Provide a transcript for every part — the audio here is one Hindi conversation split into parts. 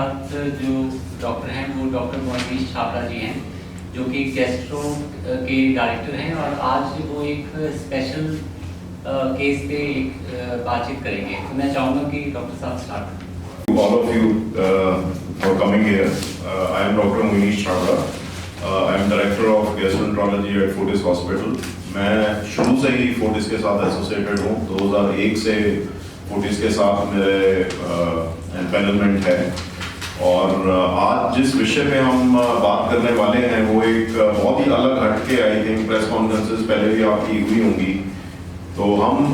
साथ जो डॉक्टर हैं वो डॉक्टर मोनीश छाबड़ा जी हैं, जो कि गैस्ट्रो के डायरेक्टर हैं, और आज वो एक स्पेशल केस पे एक बातचीत करेंगे। तो मैं चाहूँगा कि डॉक्टर साहब स्टार्ट करें। All of you for coming here. I am Dr. Moonish Chhabra. I am Director of Gastroenterology at Fortis Hospital. मैं शुरू से ही फोर्टिस के साथ एसोसिएटेड हूँ। 2001 से फोर्टिस के साथ मेरे एम्पेनलमेंट है, और आज जिस विषय पे हम बात करने वाले हैं वो एक बहुत ही अलग हटके, आई थिंक प्रेस कॉन्फ्रेंसेस पहले भी आपकी हुई होंगी। तो हम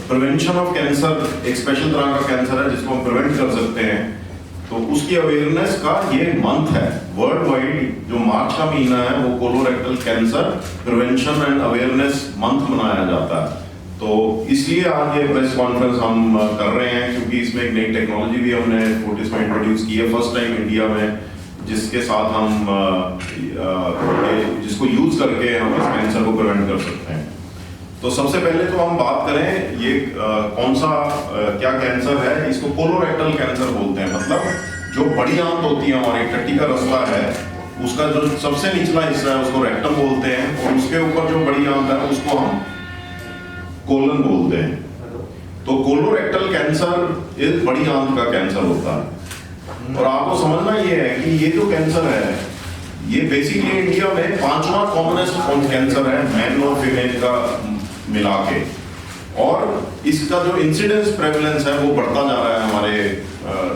प्रिवेंशन ऑफ कैंसर, एक स्पेशल तरह का कैंसर है जिसको हम प्रिवेंट कर सकते हैं, तो उसकी अवेयरनेस का ये मंथ है वर्ल्ड वाइड। जो मार्च का महीना है वो colorectal cancer prevention and awareness month मनाया जाता है। तो इसलिए आज ये प्रेस कॉन्फ्रेंस हम कर रहे हैं, क्योंकि इसमें एक नई टेक्नोलॉजी भी हमने फोर्टिस में इंट्रोड्यूस की है फर्स्ट टाइम इंडिया में, जिसके साथ हम जिसको यूज करके हम इस कैंसर को प्रिवेंट कर सकते हैं। तो सबसे पहले तो हम बात करें ये कौन सा क्या कैंसर है। इसको कोलोरेक्टल कैंसर बोलते हैं। मतलब जो बड़ी आंत होती है हमारी टट्टी का रास्ता है, उसका जो सबसे निचला हिस्सा है उसको रेक्टम बोलते हैं, और उसके ऊपर जो बड़ी आंत है उसको हम कोलन बोलते हैं। तो कोलोरेक्टल कैंसर एक बड़ी आंत का कैंसर होता है। और आपको समझना ये है कि ये जो कैंसर है ये बेसिकली इंडिया में 5वां कॉमनेस्ट कैंसर है, मैन और फीमेल का मिला के, और इसका जो इंसिडेंस प्रेवलेंस है वो बढ़ता जा रहा है हमारे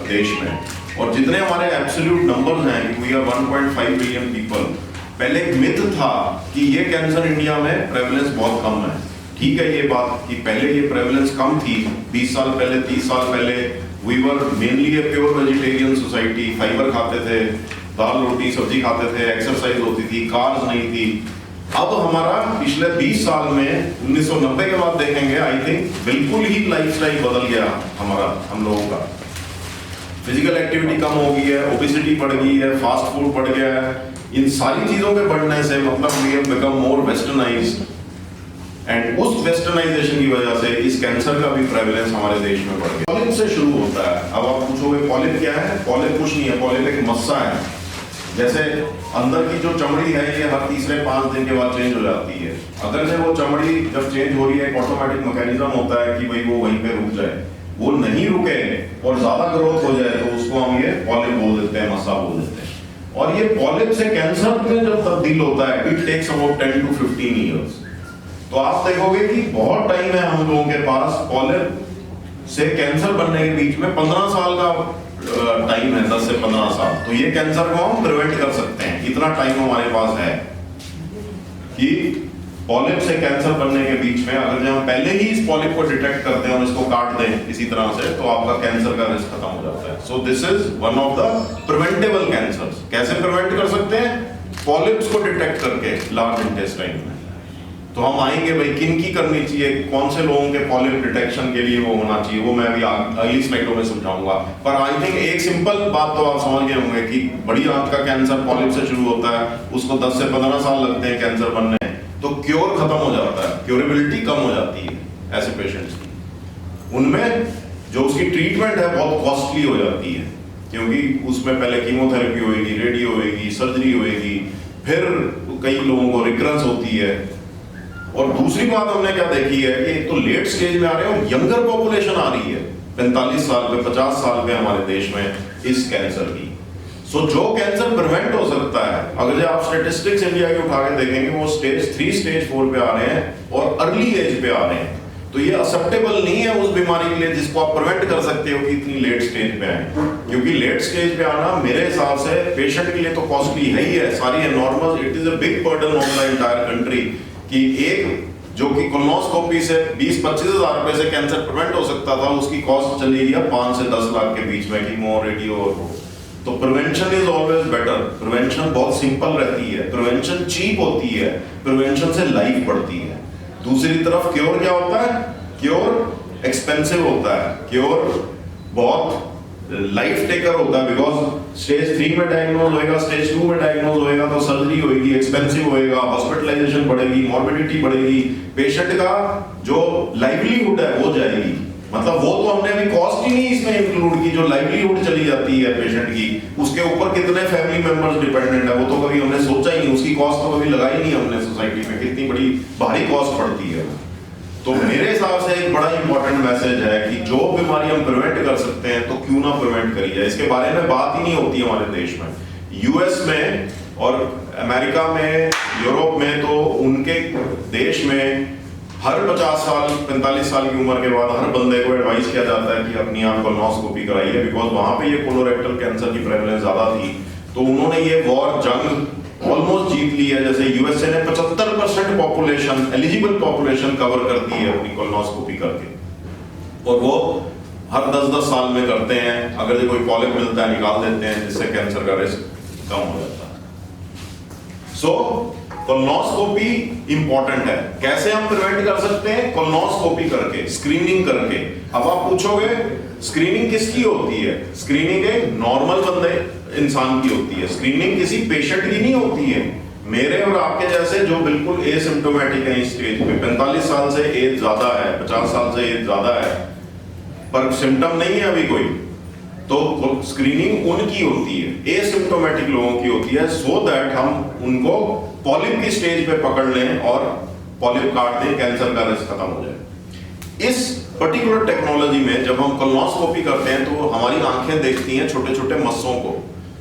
देश में। और जितने हमारे एब्सोल्यूट नंबर्स हैं कि वी आर 1.5 बिलियन पीपल, पहले एक मिथ था कि ये कैंसर इंडिया में प्रेवलेंस बहुत कम है। ठीक है ये बात कि पहले ये प्रेवलेंस कम थी, 20 साल पहले 30 साल पहले we were mainly a pure vegetarian society, fiber खाते थे, दाल रोटी सब्जी खाते थे, एक्सरसाइज होती थी, कार्ब्स नहीं थी। अब हमारा पिछले 20 साल में 1990 के बाद देखेंगे आई थिंक बिल्कुल ही लाइफस्टाइल बदल गया हमारा, हम लोगों का। फिजिकल एक्टिविटी कम हो गई है, ओबेसिटी बढ़ गई है, फास्ट फूड बढ़ गया है। इन सारी चीजों के बढ़ने से मतलब we have become more westernized, and उस वेस्टर्नाइजेशन की वजह से इस कैंसर का भी प्रेवलेंस हमारे देश में बढ़ गया। पॉलिप से शुरू होता है। अब आप पूछोगे पॉलिप क्या है? पॉलिप कुछ नहीं है, पॉलिप एक मस्सा है। जैसे अंदर की जो चमड़ी है ये हर तीसरे 5 दिन के बाद चेंज हो जाती है। अगर से वो चमड़ी जब चेंज हो रही है, एक ऑटोमेटिक मैकेनिज्म होता है कि भाई वो वहीं पे रुक जाए। वो नहीं रुके और ज्यादा ग्रोथ हो जाए तो उसको हम ये पॉलिप बोल देते हैं, मस्सा बोल देते हैं। और ये पॉलिप से कैंसर में जब तब्दील होता है it takes about 10 to 15 years. तो आप देखोगे कि बहुत टाइम है हम लोगों के पास पॉलिप से कैंसर बनने के बीच में 15 साल का टाइम है, 10 से 15 साल। तो ये कैंसर को हम प्रिवेंट कर सकते हैं, इतना टाइम हमारे पास है कि पॉलिप से कैंसर बनने के बीच में अगर हम पहले ही इस पॉलिप को डिटेक्ट करते हैं और इसको काट दें इसी तरह से, तो आपका कैंसर का रिस्क खत्म हो जाता है। So this is one of the preventable cancers. कैसे प्रिवेंट कर सकते हैं? पॉलिप्स को डिटेक्ट करके लार्ज इंटेस्टाइन में। तो हम आएंगे भाई किन की करनी चाहिए, कौन से लोगों के पॉलिप डिटेक्शन के लिए वो होना चाहिए, वो मैं अभी अगली स्लाइडों में समझाऊंगा। पर आई थिंक एक सिंपल बात तो आप समझ गए होंगे कि बड़ी आंत का कैंसर पॉलिप से शुरू होता है, उसको 10 से 15 साल लगते हैं कैंसर बनने, तो क्योर खत्म हो जाता है, क्योरेबिलिटी कम हो जाती है ऐसे पेशेंट्स की। उनमें जो उसकी ट्रीटमेंट है बहुत कॉस्टली हो जाती है, क्योंकि उसमें पहले कीमोथेरेपी होएगी, रेडियो होएगी, सर्जरी होएगी, फिर कई लोगों को रिकरेंस होती है। और दूसरी बात हमने क्या देखी है कि तो लेट स्टेज में आ रहे हैं और यंगर पॉपुलेशन आ रही है 45 साल पे 50 साल पे हमारे देश में इस कैंसर की। सो जो कैंसर प्रिवेंट हो सकता है, अगर आप स्टैटिस्टिक्स इंडिया के उठा के देखेंगे वो स्टेज 3 स्टेज 4 पे आ रहे हैं और अर्ली एज पे आ रहे हैं। तो ये एक्सेप्टेबल नहीं है उस बीमारी के लिए जिसको आप प्रिवेंट कर सकते हो कि इतनी लेट स्टेज पे आए, क्योंकि लेट स्टेज पे आना मेरे हिसाब से पेशेंट के लिए तो कॉस्टली है ही है, सारी enormous, it is a big burden on the entire country. कि एक जो कि कोलोनोस्कोपी से 20-25 हजार रुपए से कैंसर प्रिवेंट हो सकता था, उसकी कॉस्ट चली गई 5 से 10 लाख के बीच में, कीमो, रेडियो और वो। तो prevention is always better. Prevention बहुत सिंपल रहती है, प्रिवेंशन चीप होती है, प्रिवेंशन से लाइफ बढ़ती है। दूसरी तरफ क्योर क्या होता है? क्योर एक्सपेंसिव होता है, क्योर बहुत लाइफ टेकर होता है, बिकॉज स्टेज 3 में डायग्नोज होएगा, स्टेज 2 में डायग्नोज होएगा तो सर्जरी होएगी, एक्सपेंसिव होएगा, हॉस्पिटलाइजेशन बढ़ेगी, मॉर्बिडिटी बढ़ेगी, पेशेंट का जो लाइवलीहुड है वो जाएगी। मतलब वो तो हमने अभी कॉस्ट ही नहीं इसमें इंक्लूड की, जो लाइवलीहुड चली जाती है पेशेंट की, उसके ऊपर कितने फैमिली मेंबर्स डिपेंडेंट है, वो तो कभी हमने सोचा ही नहीं, उसकी कॉस्ट तो कभी लगाई नहीं हमने सोसाइटी में, कितनी बड़ी भारी कॉस्ट पड़ती है। तो मेरे हिसाब से एक बड़ा इंपॉर्टेंट मैसेज है कि जो बीमारी हम प्रिवेंट कर सकते हैं तो क्यों ना प्रिवेंट करी जाए। इसके बारे में बात ही नहीं होती हमारे देश में। यूएस में और अमेरिका में, यूरोप में तो उनके देश में हर 50 साल 45 साल की उम्र के बाद हर बंदे को एडवाइस किया जाता है कि अपनी आप कोलोनोस्कोपी कराइए, बिकॉज वहां पे ये कोलोरेक्टल कैंसर की प्रेवलेंस ज्यादा थी। तो उन्होंने ये वॉर जंग ऑलमोस्ट जीत ली है। जैसे यूएसए ने 75% पॉपुलेशन, एलिजिबल पॉपुलेशन कवर कर दी है अपनी कोलोनोस्कोपी करके, और वो हर 10-10 साल में करते हैं। अगर कोई पॉलिप मिलता है निकाल देते हैं, जिससे कैंसर का रिस्क कम हो जाता है। सो कोलोनोस्कोपी इंपॉर्टेंट है। कैसे हम प्रिवेंट कर सकते हैं? कोलोनोस्कोपी करके, स्क्रीनिंग करके। अब आप पूछोगे स्क्रीनिंग किसकी होती है? स्क्रीनिंग एक नॉर्मल बंदे इंसान की होती है, स्क्रीनिंग किसी पेशेंट की नहीं होती है। मेरे और आपके जैसे जो बिल्कुल एसिम्प्टोमेटिक है इस स्टेज पे, 45 साल से एज ज्यादा है, 50 साल से एज ज्यादा है, पर सिम्टम नहीं है अभी कोई, तो स्क्रीनिंग उनकी होती है, एसिम्प्टोमेटिक लोगों की होती है, सो दैट हम उनको पॉलिप की स्टेज पे पकड़ लें और पॉलिप काट दें, कैंसर का रिस्क खत्म हो जाए। इस पर्टिकुलर टेक्नोलॉजी में जब हम कोलोनोस्कोपी करते हैं तो हमारी आंखें देखती हैं छोटे छोटे मस्सों को,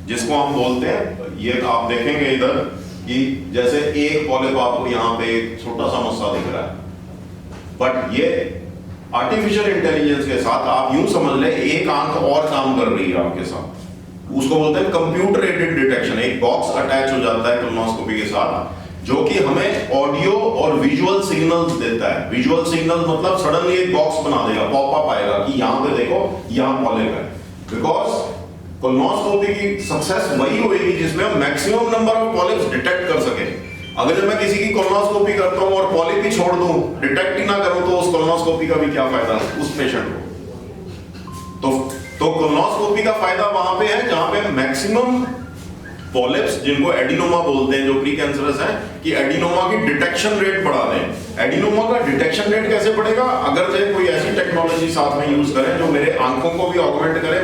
जिसको हम बोलते हैं, ये आप देखेंगे इधर कि जैसे एक पॉलिप आपको यहाँ पे एक छोटा सा मस्सा दिख रहा है, बट ये आर्टिफिशियल इंटेलिजेंस के साथ आप यूं समझ ले एक आंख और काम कर रही है आपके साथ, उसको बोलते हैं कंप्यूटर एडेड डिटेक्शन। एक बॉक्स अटैच हो जाता है कोलोनोस्कोपी के साथ, जो कि हमें ऑडियो और विजुअल सिग्नल्स देता है। विजुअल सिग्नल मतलब सडनली एक बॉक्स बना देगा, पॉपअप आएगा कि यहाँ पे देखो यहाँ पॉलिप है। बिकॉज कोलोनोस्कोपी की सक्सेस वही होगी जिसमें हम maximum number of polyps detect कर सके। अगर मैं किसी की कोलोनोस्कोपी करता हूं और पॉलिप ही छोड़ दूं, डिटेक्ट ही ना करूं, तो उस कोलोनोस्कोपी का भी क्या फायदा उस पेशेंट को। तो कोलोनोस्कोपी का फायदा वहां पे है जहां पे मैक्सिमम पॉलिप्स, जिनको एडिनोमा बोलते हैं, जो प्री कैंसरस है, कि एडिनोमा की डिटेक्शन रेट बढ़ा दें। एडिनोमा का डिटेक्शन रेट कैसे बढ़ेगा? अगर जो कोई ऐसी टेक्नोलॉजी साथ में यूज करें जो मेरे आंखों को भी ऑगमेंट करे,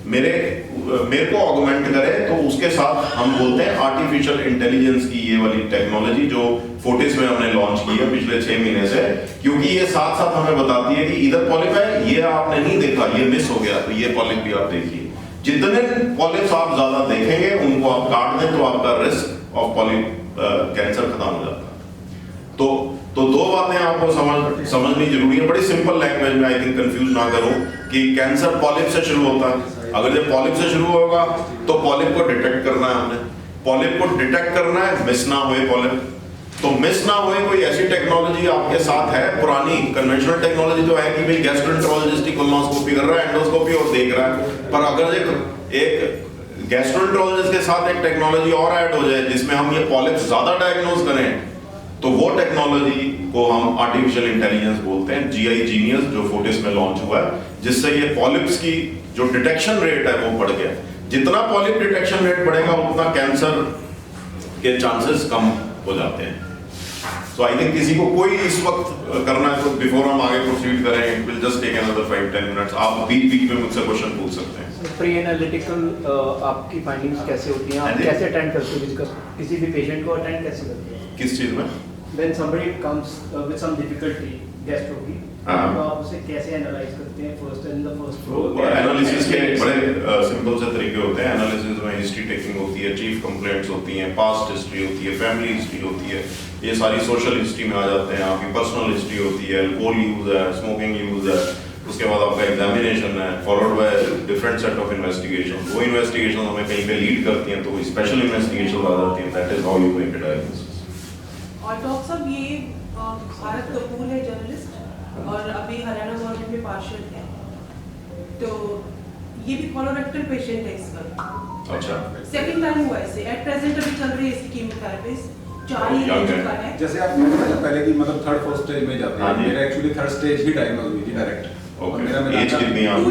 मेरे को ऑगमेंट करे, तो उसके साथ हम बोलते हैं आर्टिफिशियल इंटेलिजेंस की ये वाली टेक्नोलॉजी, जो फोर्टिस में हमने लॉन्च की है पिछले 6 महीने से, क्योंकि ये साथ साथ हमें बताती है कि इधर पॉलिप है, ये आपने नहीं देखा, ये मिस हो गया, तो ये पॉलिप भी आप देखिए। जितने पॉलिप्स आप ज्यादा देखेंगे, उनको आप काट दें, तो आपका रिस्क ऑफ पॉलिप कैंसर खत्म हो जाता है। तो दो बातें आपको समझनी जरूरी है, बड़ी सिंपल लैंग्वेज में, आई थिंक कंफ्यूज ना करूं, कि कैंसर पॉलिप से शुरू होता है। अगर जब पॉलिप से शुरू होगा तो पॉलिप को डिटेक्ट करना है हमने, पॉलिप को डिटेक्ट करना है, मिस ना होए पॉलिप। तो मिस ना होए कोई ऐसी टेक्नोलॉजी आपके साथ है, पुरानी कन्वेंशनल टेक्नोलॉजी तो है कि भाई गैस्ट्रोएंटरोलॉजिस्ट कोलोनोस्कोपी कर रहा है, एंडोस्कोपी और देख रहा है, पर अगर एक गैस्ट्रोएंटरोलॉजिस्ट के साथ एक टेक्नोलॉजी और ऐड हो जाए जिसमें हम ये पॉलिप ज्यादा डायग्नोज करें, तो वो टेक्नोलॉजी को हम आर्टिफिशियल इंटेलिजेंस बोलते हैं, जीआई जीनियस, जो फोर्टिस में लॉन्च हुआ है, जिससे ये पॉलिप्स की जो डिटेक्शन रेट है वो बढ़ गया। जितना पॉलिप डिटेक्शन रेट बढ़ेगा उतना कैंसर के चांसेस कम हो जाते हैं। So I think किसी को कोई इस वक्त करना है तो बिफोर हम आगे प्रोसीड करें, it will just take another 5-10 minutes। आप बीच में मुझसे क्वेश्चन पूछ सकते हैं। प्री एनालिटिकल आपकी फाइंडिंग्स कैसे होती हैं? आप कैसे अटेंड करते हो? किसी भी पेशेंट को अटेंड कैसे करते हैं? किस चीज में? When somebody comes with some difficulty, gastro की, तो आप उसे कैसे एनालाइज करते हैं? First in the first floor analysis के बड़े सिंपल से तरीके होते हैं। एनालिसिस में हिस्ट्री टेकिंग होती है, चीफ कंप्लेंट्स होती हैं, पास्ट हिस्ट्री होती है, फैमिली हिस्ट्री होती है, ये सारी सोशल हिस्ट्री में आ जाते हैं। आपकी पर्सनल हिस्ट्री होती है, अल्कोहल यूज है, स्मोकिंग यूज है, उसके बाद आपका एग्जामिनेशन है, followed by different set of investigation. वो इन्वेस्टिगेशन हमें कहीं पे लीड करती हैं, तो स्पेशल इन्वेस्टिगेशन आ जाती हैं। That is how you make a diagnosis. और डॉक्टर साहब, ये भारत कपूर है जर्नलिस्ट, और अभी हरियाणा गवर्नमेंट में पार्षद है, तो ये भी कोलोरेक्टल पेशेंट है इसका। अच्छा, सेकंड टाइम हुआ इसे। एट प्रेजेंट अभी चल रही है इसकी कीमोथेरेपी, 4 ही रह चुका है। जैसे आप बताया पहले कि मतलब थर्ड फोर्थ स्टेज में जाते हैं, मेरा एक्चुअली थर्ड स्टेज ही डायग्नोज हुई थी डायरेक्ट। ओके, मेरा एज कितनी है आपकी?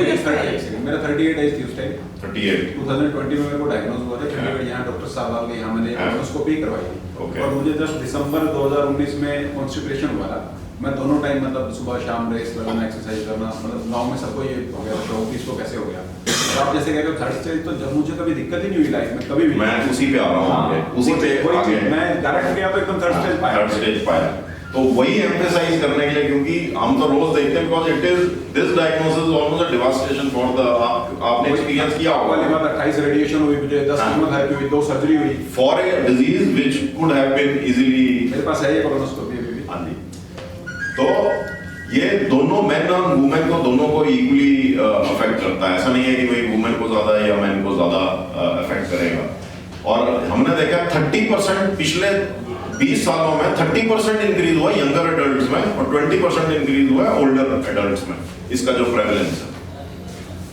मेरा 38 एज थी उस टाइम। 38 2020 में मेरे को डायग्नोज हुआ था, चंडीगढ़ यहाँ डॉक्टर साहब आ गए, यहाँ मैंने कोलोनोस्कोपी करवाई थी। ओके। और मुझे जस्ट दिसंबर 2019 में कॉन्स्टिपेशन हुआ था, मैं दोनों टाइम मतलब सुबह शाम रेस लगाना, एक्सरसाइज करना, मतलब गांव में सबको ये हो गया शौक, इसको कैसे हो गया। तो आप जैसे कह रहे हो थर्ड स्टेज, तो जब मुझे कभी दिक्कत ही नहीं हुई लाइफ में कभी भी। मैं उसी पे आ रहा हूँ आगे, उसी पे आगे मैं डायरेक्ट गया तो एकदम थर्ड स्टेज पाया। थर्ड स्टेज पाया, तो वही एम्फेसाइज करने के लिए, क्योंकि हम तो रोज देखते हैं, because it is this diagnosis almost a devastation for the, आपने एक्सपीरियंस किया होगा। वाली बात 28 रेडिएशन हुई मुझे, 10 कीमोथेरेपी हुई, 2 सर्जरी हुई for a disease which could have been easily, मेरे पास है ये कोलोनोस्कोपी अभी भी। हाँ जी। तो ये दोनों मेन और वुमेन को, दोनों को इक्वली अफेक्ट करता है। ऐसा नहीं है कि भाई वुमेन को ज्यादा या मेन को ज्यादा अफेक्ट करेगा। और हमने देखा 30% पिछले 20 सालों में 30% इंक्रीज हुआ यंगर एडल्ट्स में और 20% इंक्रीज हुआ ओल्डर एडल्ट्स में, इसका जो प्रेवलेंस है।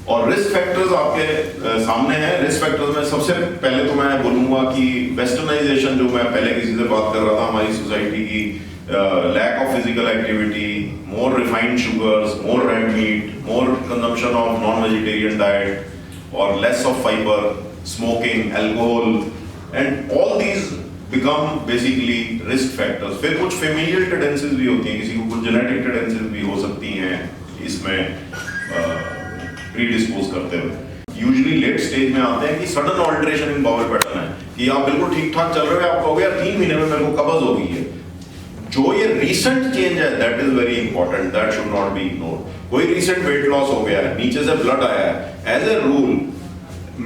और रिस्क फैक्टर्स आपके सामने हैं। रिस्क फैक्टर्स में सबसे पहले तो मैं बोलूंगा कि वेस्टर्नाइजेशन, जो मैं पहले किसी से बात कर रहा था, हमारी सोसाइटी की lack of physical activity, more refined sugars, more red meat, more consumption of non-vegetarian diet, or less of fiber, smoking, alcohol, and all these become basically risk factors. फिर कुछ familial tendencies भी होती हैं, किसी को कुछ genetic tendencies भी हो सकती हैं इसमें predispose करते हुए। Usually late stage में आते हैं कि sudden alteration in bowel pattern है, कि आप बिल्कुल ठीक ठाक चल रहे हो, आप कहोगे 3 महीने में मेरे को कब्ज हो गई है। जो ये रीसेंट चेंज है, that is very important, that should not be ignored. कोई रीसेंट वेट लॉस हो गया है, नीचे से ब्लड आया है, एज ए रूल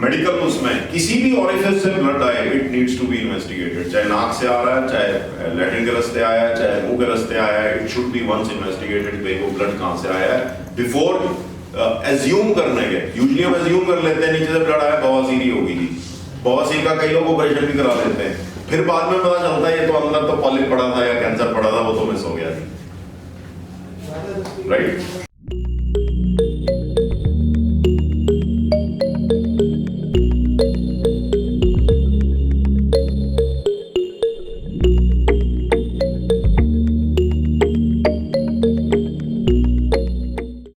मेडिकल उसमें किसी भी ऑरिफिस से ब्लड आए, it needs to be investigated. चाहे नाक से आ रहा है, चाहे लैट्रिन के रास्ते आया है, चाहे मुंह के रास्ते आया है, it should be once investigated कि वो ब्लड कहाँ से आया है, बिफोर एज्यूम करने के। यूजुअली हम एज्यूम कर लेते हैं नीचे से ब्लड आया, बवासीर होगी जी। बवासीर का कई लोग ऑपरेशन भी करा लेते हैं, फिर बाद में पता चलता है ये तो अंदर तो पॉलिप पड़ा था या कैंसर पड़ा था, वो तो मिस हो गया, राइट।